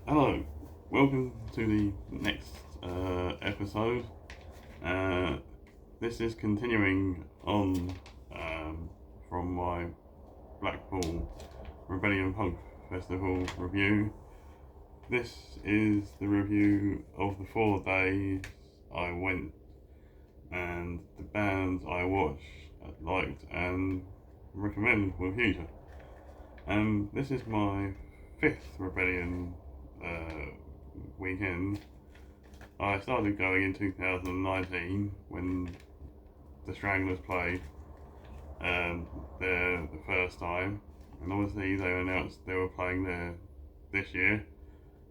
Hello, welcome to the next episode. Uh, this is continuing on from my Blackpool Rebellion Punk Festival review. This is the review of the 4 days I went and the bands I watched, liked, and recommend for the future. This is my fifth Rebellion weekend. I started going in 2019 when the Stranglers played there the first time, and obviously they announced they were playing there this year.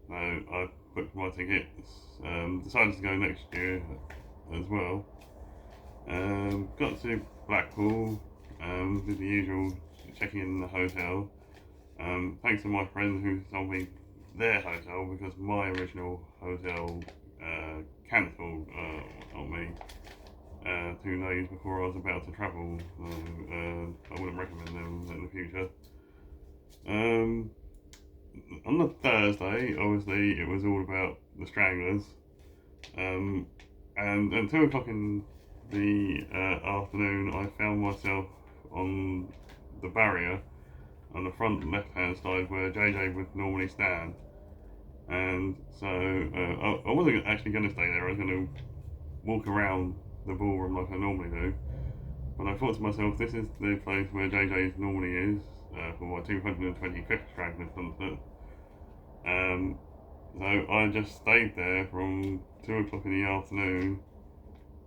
So I booked my tickets, decided to go next year as well. Got to Blackpool, did the usual checking in the hotel. Thanks to my friend who told me their hotel because my original hotel cancelled on me 2 days before I was about to travel. I wouldn't recommend them in the future. On the Thursday, obviously, it was all about the Stranglers. And at 2 o'clock in the afternoon, I found myself on the barrier on the front left hand side where JJ would normally stand. And so I wasn't actually going to stay there, I was going to walk around the ballroom like I normally do. But I thought to myself, this is the place where JJ normally is for my 225th Stranglers concert. So I just stayed there from 2 o'clock in the afternoon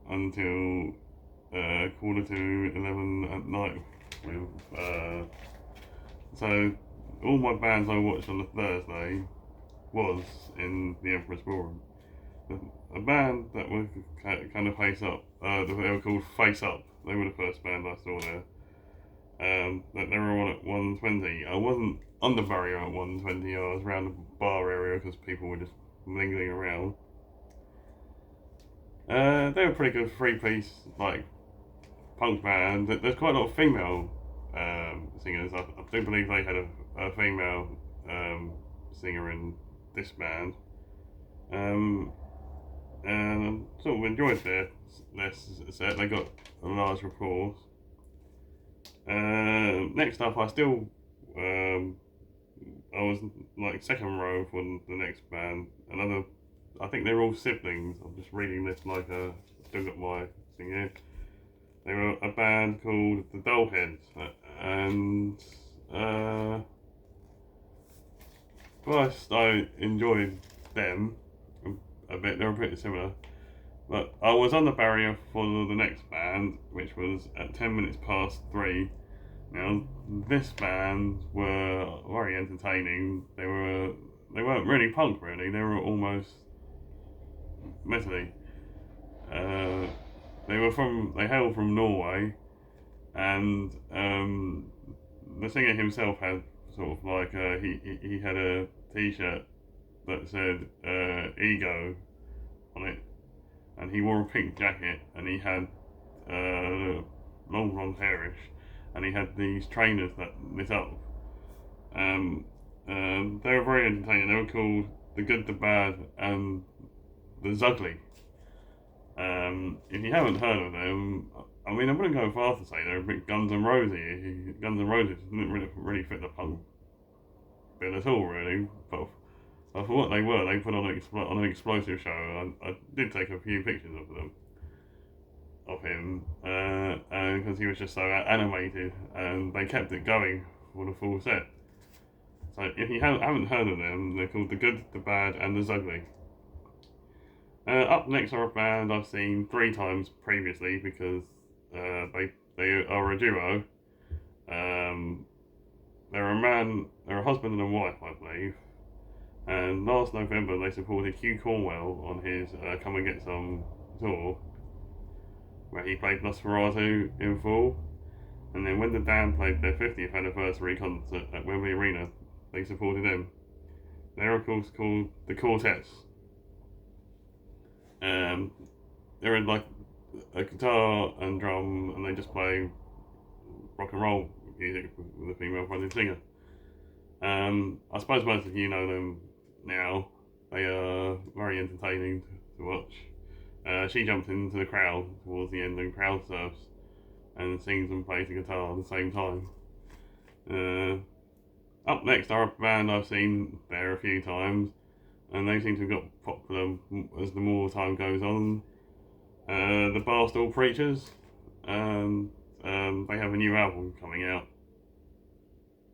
until 11:15 at night. So all my bands I watched on the Thursday was in the Emperor's Ballroom. A band that was kind of Face Up, they were called Face Up. They were the first band I saw there. That they were on at 1:20. I wasn't on the barrier at 1:20. I was around the bar area because people were just mingling around. They were pretty good three-piece like punk band. There's quite a lot of female singers. I do believe they had a female singer in this band. And I sort of enjoyed their set. They got a large applause. Next up, I was like second row for the next band. I think they're all siblings. I'm just reading this like still got my thing here. They were a band called the Dollheads, and first I enjoyed them a bit. They were pretty similar, but I was on the barrier for the next band, which was at 3:10. Now this band were very entertaining. They weren't really punk really. They were almost metally. They hailed from Norway, and the singer himself had sort of like he had a T-shirt that said "Ego" on it, and he wore a pink jacket, and he had long blonde hairish, and he had these trainers that lit up. They were very entertaining. They were called The Good, the Bad, and the Zugly. If you haven't heard of them, I mean, I wouldn't go far to say they're a bit Guns N' Roses. Guns N' Roses didn't really fit the punk bit at all, really. But for what they were, they put on an explosive show. And I did take a few pictures of him, and because he was just so animated, and they kept it going for the full set. So if you haven't heard of them, they're called The Good, the Bad, and the Zugly. Up next are a band I've seen 3 times previously because they are a duo. They're a husband and a wife, I believe. And last November they supported Hugh Cornwell on his Come and Get Some tour, where he played Nosferatu in full. And then when the Damned played their 50th anniversary concert at Wembley Arena, they supported them. They're of course called the Quartets. They're in like a guitar and drum, and they just play rock and roll music with a female fronted singer. I suppose most of you know them now. They are very entertaining to watch. She jumped into the crowd towards the end and crowd surfs and sings and plays the guitar at the same time. Up next are a band I've seen there a few times, and they seem to have got popular as the more time goes on. The Barstool Preachers, they have a new album coming out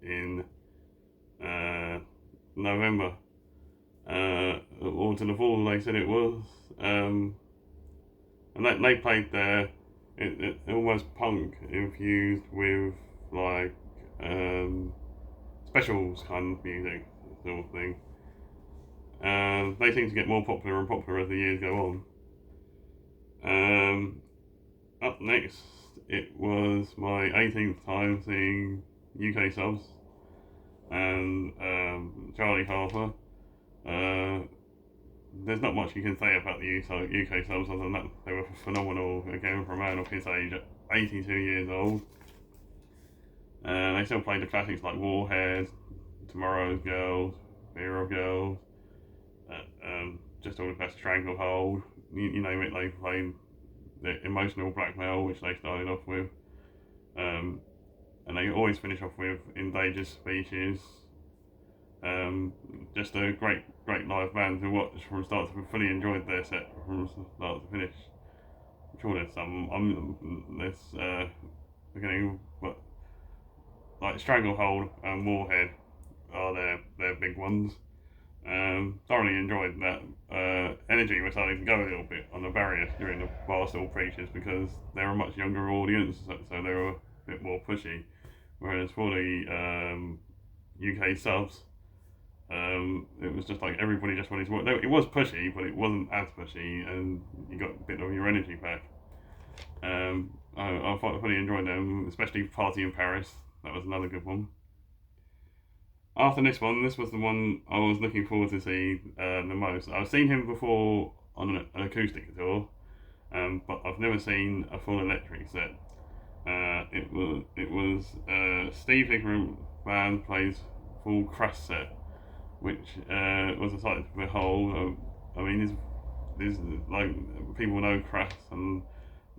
in November, or to the fall they said it was, and they played there. It almost punk infused with like specials kind of music sort of thing. They seem to get more popular and popular as the years go on. Up next, it was my 18th time seeing UK subs and Charlie Harper. There's not much you can say about the UK subs other than that they were phenomenal again for a man of his age at 82 years old. They still played the classics like Warhead, Tomorrow's Girls, Fear of Girls, Just All the Best Stranglehold. You name it, they played the Emotional Blackmail, which they started off with. And they always finish off with Endangered Species. Just a great live band to watch from start to fully enjoyed their set from start to finish. I'm sure there's some. There's beginning, but like Stranglehold and Warhead are their big ones. Thoroughly enjoyed that. Energy was starting to go a little bit on the barrier during the Barstool Preachers because they're a much younger audience, so they were a bit more pushy. Whereas for the UK subs, it was just like everybody just wanted to work. It was pushy, but it wasn't as pushy, and you got a bit of your energy back. I fully enjoyed them, especially Party in Paris. That was another good one. After this was the one I was looking forward to see the most. I've seen him before on an acoustic tour, but I've never seen a full electric set. It was Steve Hickman band plays full Crass set, which was a sight to behold. I mean, there's like people know Crass, and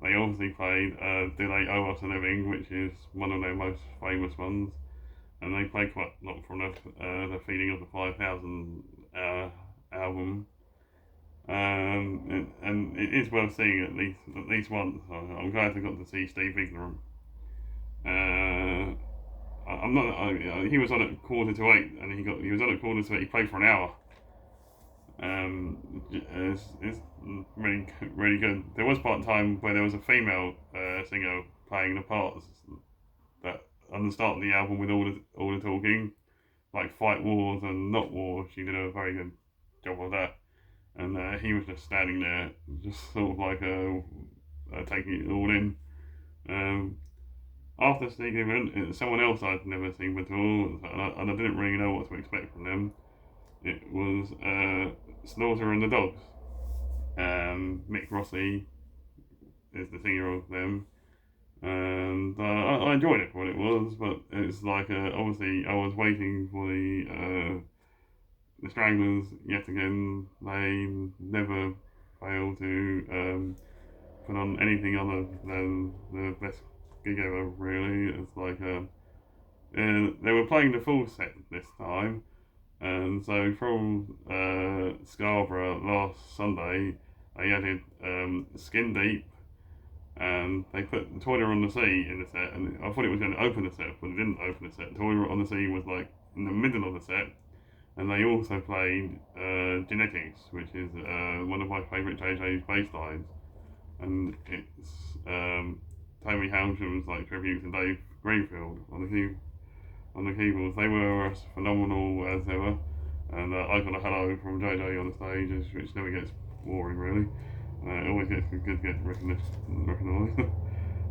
they obviously played "Do They Owe Us a Living," which is one of their most famous ones. And they played quite a lot from the Feeding of the 5,000 album, and it is worth seeing at least once. I'm glad I got to see Steve Ignorant. I'm not. He was on at 7:45, and he was on at 7:45. He played for an hour. It's really good. There was part time where there was a female singer playing the parts that on the start of the album with all the talking, like fight wars and not wars. She did a very good job of that, and he was just standing there, just sort of like taking it all in. After Steve Event, someone else I'd never seen before, and I didn't really know what to expect from them. It was Slaughter and the Dogs. Mick Rossi is the singer of them. And I enjoyed it for what it was, but it's like obviously I was waiting for the Stranglers yet again. They never fail to put on anything other than the best gig ever. Really, it's like they were playing the full set this time, and so from Scarborough last Sunday, they added Skin Deep. And they put Toilet on the Sea in the set, and I thought it was going to open the set, but it didn't open the set. Toilet on the Sea was like in the middle of the set, and they also played Genetics, which is one of my favourite JJ's bass lines, and it's Toby Hamsham's like tribute to Dave Greenfield on the keyboards. They were as phenomenal as ever, and I got a hello from JJ on the stage, which never gets boring really. It always gets good to get recognised.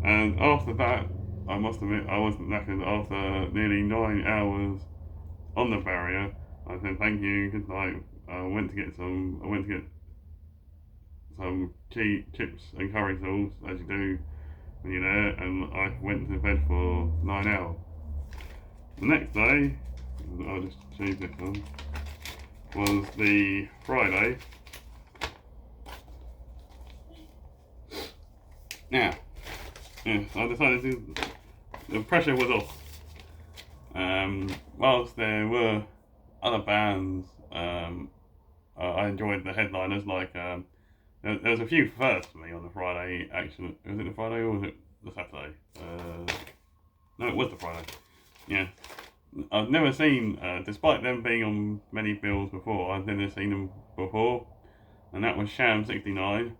And after that, I must admit, I wasn't knackered. After nearly 9 hours on the barrier, I said thank you, good night. I went to get some chips and curry sauce, as you do when you're there, and I went to bed for 9 hours. The next day, I'll just change this one. was the Friday. Now, yeah, I decided the pressure was off. Whilst there were other bands, I enjoyed the headliners. Like there was a few firsts for me on the Friday. Actually, was it the Friday or was it the Saturday? No, it was the Friday. Yeah, I've never seen, despite them being on many bills before, I've never seen them before, and that was Sham 69.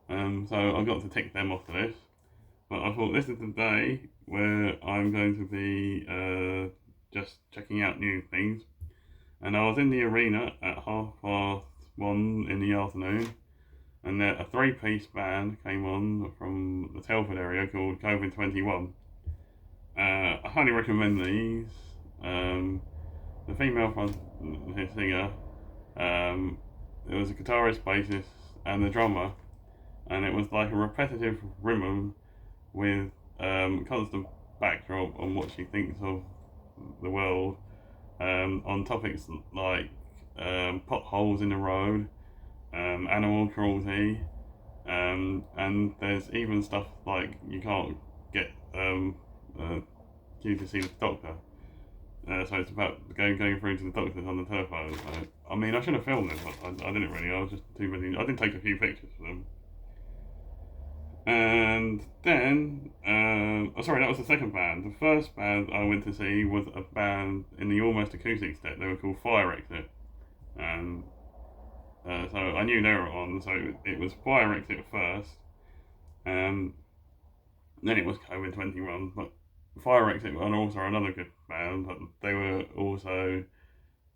So I got to tick them off the list. But I thought this is the day where I'm going to be just checking out new things. And I was in the arena at 1:30 in the afternoon, and a three-piece band came on from the Telford area called COVID 21. I highly recommend these. The female front singer, there was a guitarist, bassist, and the drummer, and it was like a repetitive rhythm with constant backdrop on what she thinks of the world, on topics like potholes in the road, animal cruelty, and there's even stuff like you can't get you to see the doctor. So it's about going through to the doctors on the telephone. I mean, I should have filmed them, but I didn't really. I was just too busy. I did take a few pictures for them. And then, oh sorry, that was the second band. The first band I went to see was a band in the almost acoustic set. They were called Fire Exit, and so I knew they were on. So it was Fire Exit first, and then it was COVID 21. But Fire Exit were also another good band, but they were also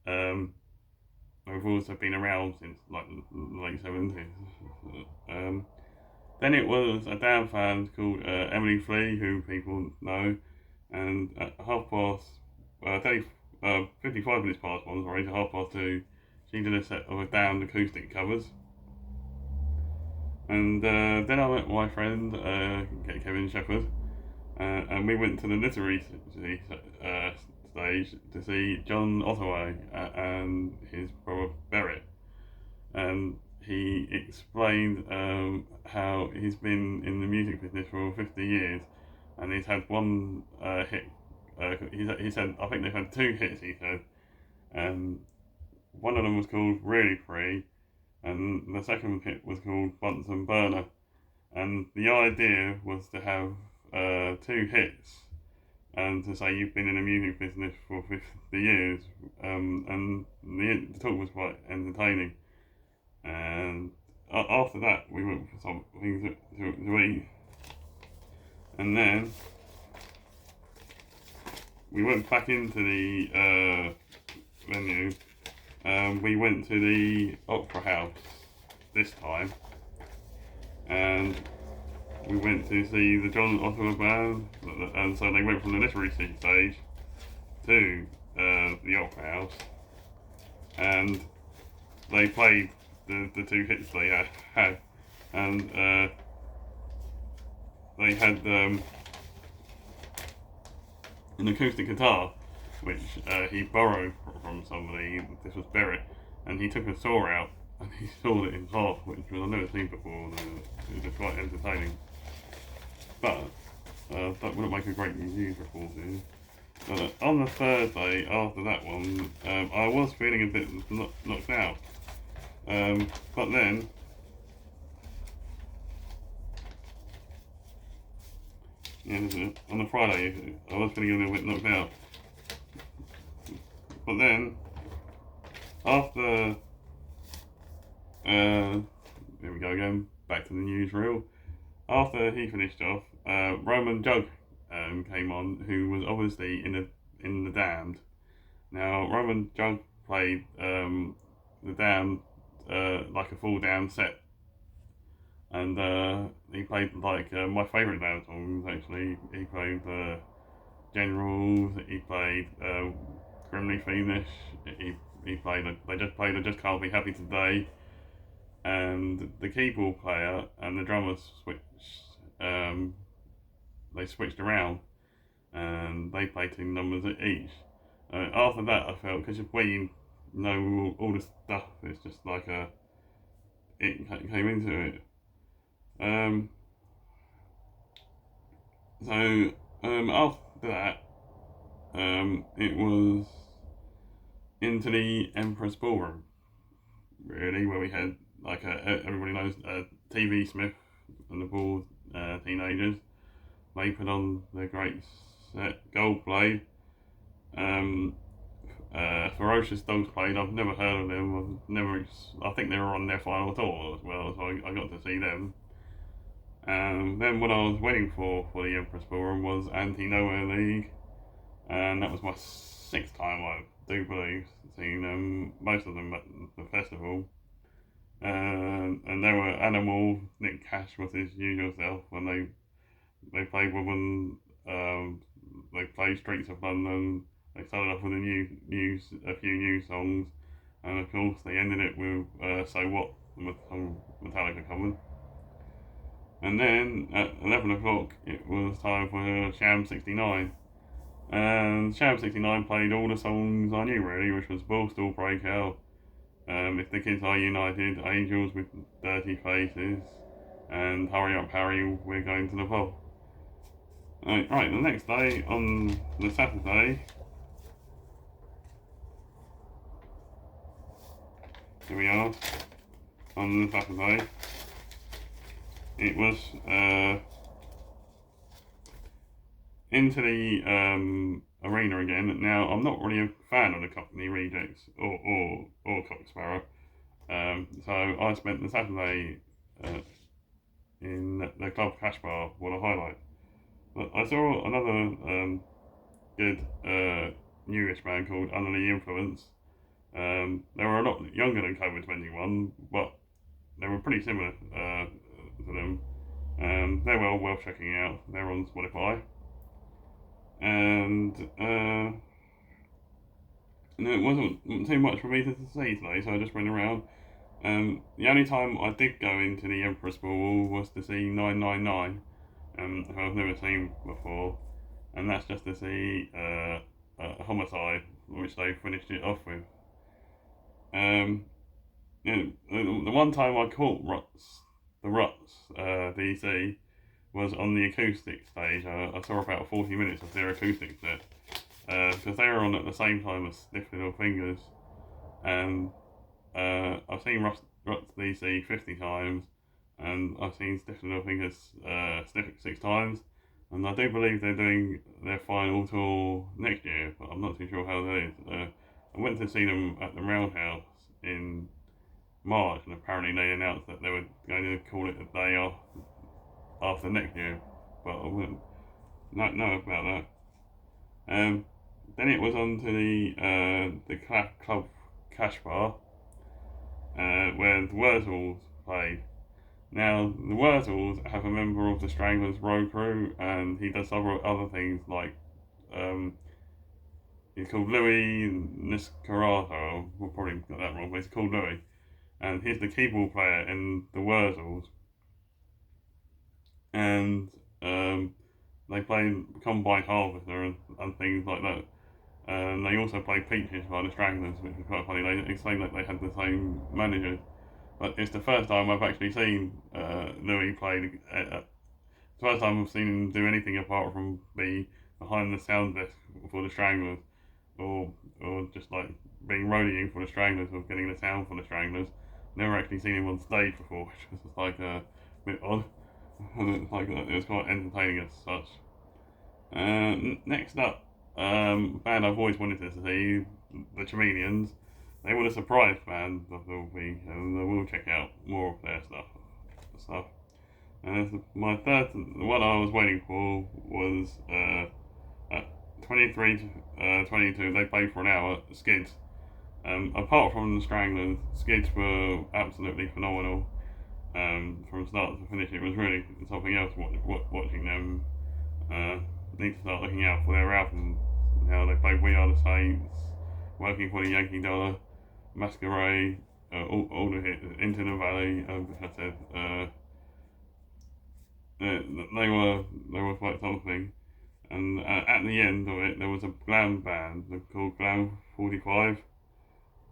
they've also been around since like the late 70s. Um, Then it was a damn fan called Emily Flea, who people know, and at 55 minutes past one, sorry, to 2:30, she did a set of a damned acoustic covers. And then I met my friend, Kevin Shepherd, and we went to the literary stage to see John Ottaway and his brother Barrett. And he explained how he's been in the music business for 50 years, and he's had one hit. He said, I think they've had two hits, he said. And one of them was called Really Free, and the second hit was called Bunsen Burner. And the idea was to have two hits and to say you've been in the music business for 50 years. And the talk was quite entertaining. And after that, we went for something to eat, and then we went back into the venue. We went to the Opera House this time, and we went to see the John Ottawa band, and so they went from the literary stage to the Opera House, and they played the two hits they had, and they had an acoustic guitar, which he borrowed from somebody. This was Barrett, and he took a saw out and he sawed it in half, which I've never seen before. And it was quite entertaining, but that wouldn't make a great news reporting. But on the Thursday after that one, I was feeling a bit knocked out. But then on the Friday I was feeling a little bit knocked out. But then after here we go again, back to the newsreel. After he finished off, Roman Jug came on, who was obviously in the Damned. Now Roman Jug played the Damned like a full down set, and he played like my favourite band songs actually. He played Generals, he played Grimly Fiendish, he played they just played I Just Can't Be Happy Today, and the keyboard player and the drummer they switched around and they played two numbers each. After that I felt, because know all the stuff. It's just like it came into it. Um, After that, it was into the Empress Ballroom, really, where we had like everybody knows TV Smith and the Ball teenagers. They put on their great set. Gold played. Um, Ferocious Dogs played. I've never heard of them. I've never. I think they were on their final tour as well, so I got to see them. Then what I was waiting for the Empress Ballroom was Anti Nowhere League, and that was my sixth time, I do believe, seeing most of them at the festival. And they were Animal. Nick Cash was his usual self when they played Woman. Um, they played Streets of London. They started off with a few new songs, and of course they ended it with "So What," the song Metallica covered. And then at 11 o'clock, it was time for Sham 69. And Sham 69 played all the songs I knew, really, which was Ball Still Breakout, If the Kids Are United, Angels with Dirty Faces, and Hurry Up Harry, We're Going to the Pub. Right, the next day, on the Saturday, here we are, on the Saturday, it was into the arena again. Now, I'm not really a fan of the Cockney Rejects or Cock Sparrow, so I spent the Saturday in the Club Cash Bar for a highlight. But I saw another good newish band called Under the Influence. They were a lot younger than COVID 21, but they were pretty similar to them. They were worth checking out. They're on Spotify. And it wasn't too much for me to see today, so I just went around. The only time I did go into the Empress Ball was to see 999, who I've never seen before, and that's just to see Homicide, which they finished it off with. The one time I caught the Ruts DC was on the acoustic stage. I saw about 40 minutes of their acoustic set because they were on at the same time as Stiff Little Fingers, and I've seen Ruts DC 50 times, and I've seen Stiff Little Fingers Sniff 6 times, and I do believe they're doing their final tour next year, but I'm not too sure how that is. I went to see them at the Roundhouse in March, and apparently they announced that they were going to call it the day after next year, but I wouldn't not know about that. Then it was on to the Club Cash Bar, where the Wurzels played. Now, the Wurzels have a member of the Stranglers road crew, and he does several other things like he's called Louis Niscarato. We'll probably got that wrong, but he's called Louis, and he's the keyboard player in the Wurzels. And they play Combine Harvester and things like that. And they also play Peaches by the Stranglers, which is quite funny. They explain that they had the same managers. But it's the first time I've actually seen Louis play. The first time I've seen him do anything apart from be behind the sound desk for the Stranglers, or just like being roadieing for the Stranglers or getting the sound for the Stranglers. Never actually seen him on stage before, which was like a bit odd. It was quite entertaining as such. Next up, band I've always wanted to see, the Chameleons. They were a surprise band of the week, and I will check out more of their stuff. My third, the one I was waiting for was at 23 to 22. They played for an hour. Skids. Apart from the Stranglers, Skids were absolutely phenomenal. From start to finish, it was really something else watching them. Need to start looking out for their albums. How they play We Are the Saints, Working for the Yankee Dollar, Masquerade, all the hits, Into the Valley. Like I said, they were quite something. And at the end of it, there was a glam band called Glam 45,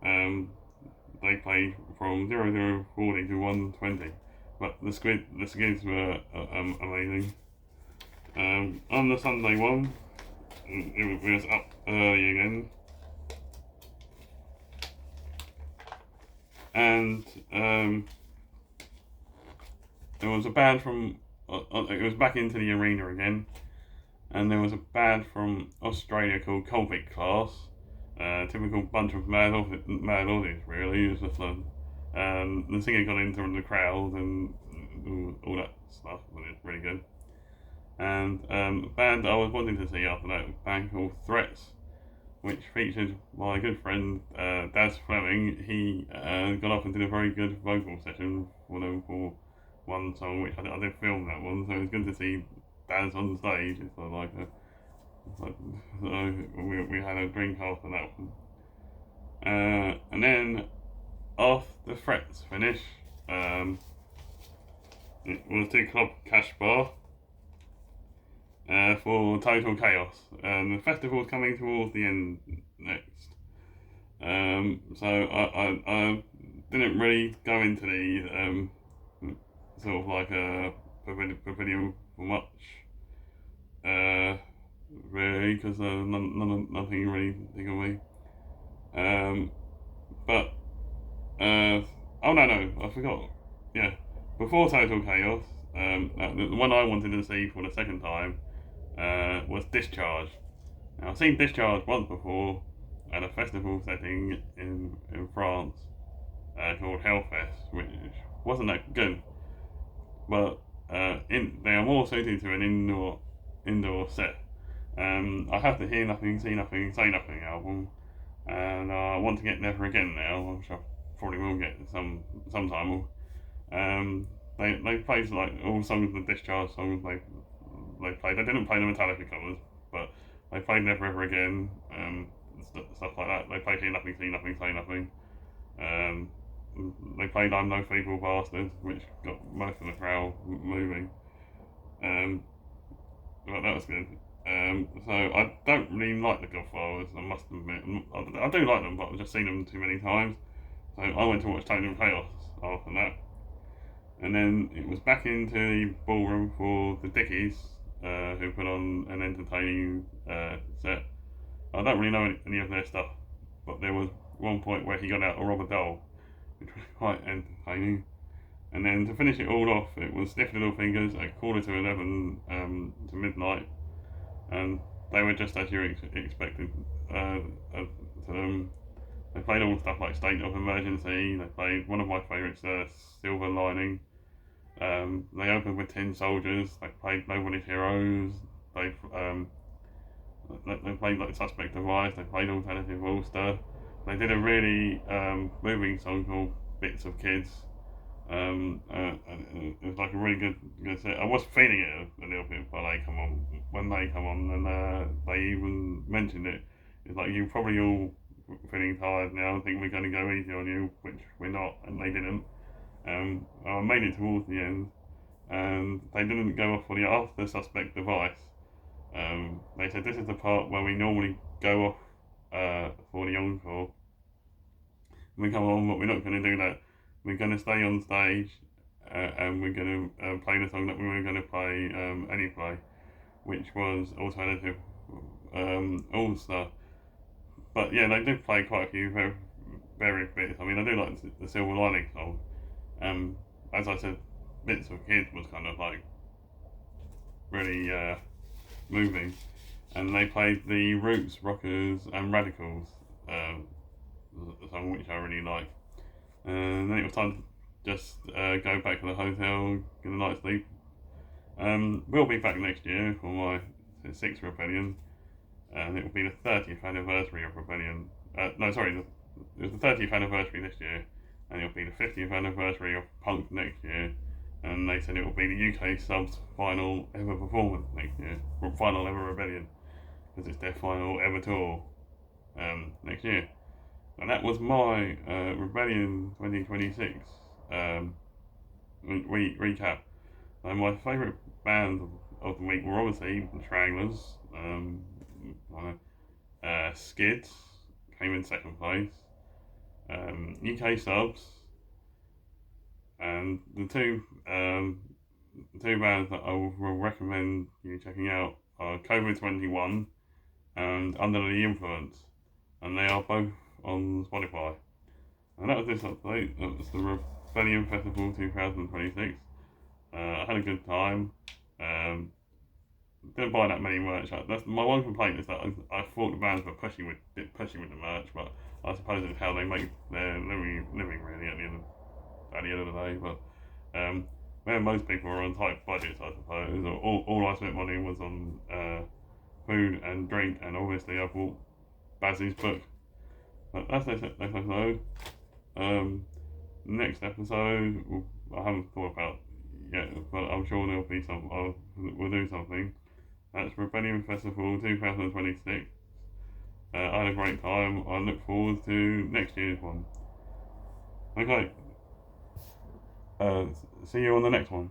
Um, they played from 0040 to 120, but the skids were amazing. On the Sunday one, it was up early again, and there was a band from. It was back into the arena again, and there was a band from Australia called Colvic Class. Typical bunch of mad Aussies, really. It was just the singer got into the crowd and all that stuff, and it's really good. And the band I was wanting to see after that was a band called Threats, which featured my good friend Daz Fleming. He got up and did a very good vocal session for them for one song, which I did film that one, so it was good to see Daz on stage. It's like so we had a drink after that one. And then after the Threats finish, it was the Club Cash Bar for Total Chaos. The festival's coming towards the end next. So I didn't really go into the sort of like a pavilion for much, really, because nothing really tickled me. But oh no, I forgot. Yeah, before Total Chaos, the one I wanted to see for the second time was Discharge. Now, I've seen Discharge once before at a festival setting in France called Hellfest, which wasn't that good, but they are more suited to an indoor set. I have the Hear Nothing, See Nothing, Say Nothing album, and I want to get Never Again now, which I probably will get sometime. They played like all songs of the Discharge songs they played. They didn't play the Metallica covers, but they played Never Ever Again, stuff like that. They played Hear Nothing, See Nothing, Say Nothing. Um, they played I'm No Feeble Bastard, which got most of the crowd moving. But that was good. So I don't really like the Godfathers, I must admit. I do like them, but I've just seen them too many times. So I went to watch Total Chaos after that. And then it was back into the ballroom for the Dickies, who put on an entertaining set. I don't really know any of their stuff, but there was one point where he got out a rubber doll, which was quite entertaining. And then to finish it all off, it was Stiff Little Fingers at 11:15 to midnight, and they were just as you expected to them. They played all stuff like State of Emergency. They played one of my favourites, Silver Lining. They opened with Tin Soldiers. They played Nobody's Heroes. They played like Suspect Device. They played Alternative Ulster. They did a really moving song called Bits of Kids. It was like a really good set. I was feeling it a little bit when they come on, and they even mentioned it. It's like you probably all feeling tired now. I think we're going to go easy on you, which we're not, and they didn't. I made it towards the end, and they didn't go off for the after Suspect Device. They said this is the part where we normally go off for the encore. We come on, but we're not going to do that. We're going to stay on stage, and we're going to play the song that we were going to play anyway, which was Alternative Ulster. But yeah, they did play quite a few various bits. I mean, I do like the Silver Lining song. As I said, Bits of Kids was kind of like really moving, and they played the Roots, Rockers, and Radicals song, which I really liked. And then it was time to just go back to the hotel, get a night's sleep. We'll be back next year for my 6th Rebellion, and it will be the 30th anniversary of Rebellion. No, sorry, it was the 30th anniversary this year, and it'll be the 50th anniversary of Punk next year. And they said it will be the UK subs' final ever performance next year, or final ever Rebellion, because it's their final ever tour next year. And that was my Rebellion 2026 recap. And my favourite bands of the week were obviously the Stranglers. Skids came in second place. UK subs, and the two bands that I will recommend you checking out are COVID-21 and Under the Influence, and they are both on Spotify. And that was this update. That was the Rebellion Festival 2026. I had a good time. Didn't buy that many merch. That's my one complaint is that I thought the bands were pushing with the merch, but I suppose it's how they make their living really at the end of the day. But where most people are on tight budgets, I suppose, all I spent money was on food and drink, and obviously I bought Bazzy's book. But that's next episode. Next episode, I haven't thought about yet, but I'm sure there'll be we'll do something. That's Rebellion Festival 2026. I had a great time. I look forward to next year's one. Okay. See you on the next one.